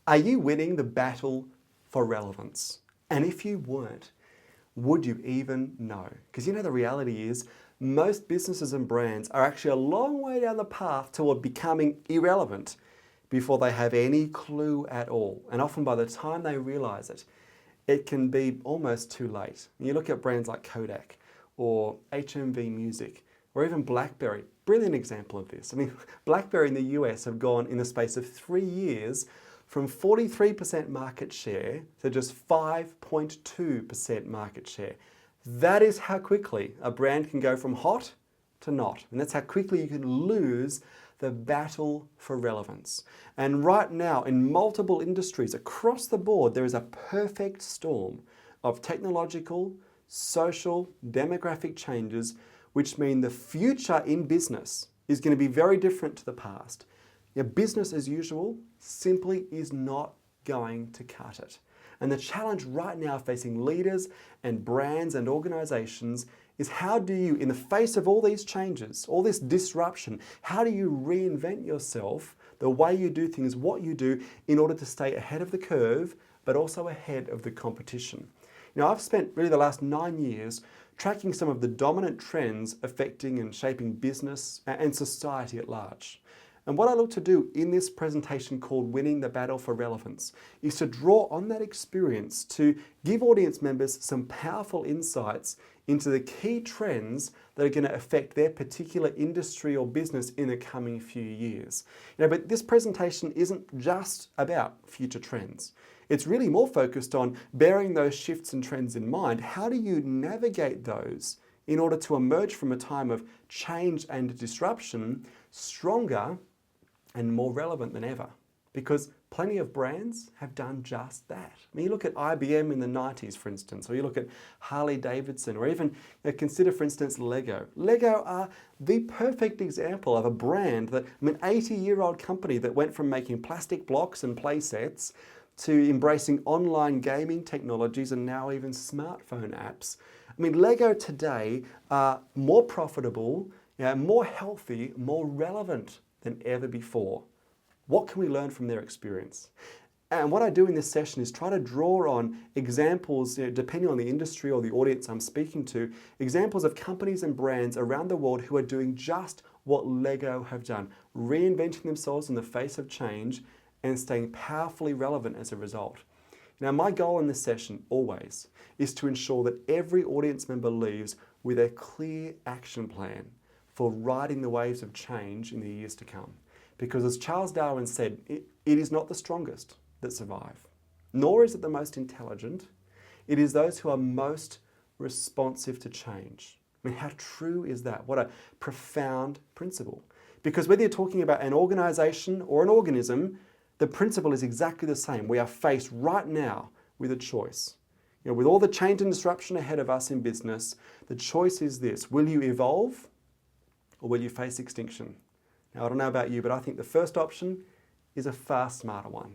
Are you winning the battle for relevance? And if you weren't, would you even know? Because the reality is most businesses and brands are actually a long way down the path toward becoming irrelevant before they have any clue at all. And often by the time they realize it, it can be almost too late. You look at brands like Kodak or HMV Music or even BlackBerry, brilliant example of this. BlackBerry in the US have gone in the space of 3 years from 43% market share to just 5.2% market share. That is how quickly a brand can go from hot to not. And that's how quickly you can lose the battle for relevance. And right now, in multiple industries across the board, there is a perfect storm of technological, social, demographic changes, which mean the future in business is going to be very different to the past. Business as usual simply is not going to cut it. And the challenge right now facing leaders and brands and organizations is how do you, in the face of all these changes, all this disruption, how do you reinvent yourself, the way you do things, what you do, in order to stay ahead of the curve, but also ahead of the competition? I've spent really the last 9 years tracking some of the dominant trends affecting and shaping business and society at large. And what I look to do in this presentation called Winning the Battle for Relevance is to draw on that experience to give audience members some powerful insights into the key trends that are going to affect their particular industry or business in the coming few years. But this presentation isn't just about future trends. It's really more focused on bearing those shifts and trends in mind. How do you navigate those in order to emerge from a time of change and disruption stronger and more relevant than ever? Because plenty of brands have done just that. You look at IBM in the 90s, for instance, or you look at Harley Davidson, or even consider, for instance, Lego. Lego are the perfect example of a brand that, 80-year-old company that went from making plastic blocks and play sets to embracing online gaming technologies and now even smartphone apps. Lego today are more profitable, more healthy, more relevant than ever before. What can we learn from their experience? And what I do in this session is try to draw on examples, depending on the industry or the audience I'm speaking to, examples of companies and brands around the world who are doing just what Lego have done, reinventing themselves in the face of change and staying powerfully relevant as a result. My goal in this session always is to ensure that every audience member leaves with a clear action plan for riding the waves of change in the years to come. Because as Charles Darwin said, it is not the strongest that survive, nor is it the most intelligent. It is those who are most responsive to change. How true is that? What a profound principle. Because whether you're talking about an organization or an organism, the principle is exactly the same. We are faced right now with a choice. With all the change and disruption ahead of us in business, the choice is this: will you evolve or will you face extinction? Now, I don't know about you, but I think the first option is a far smarter one.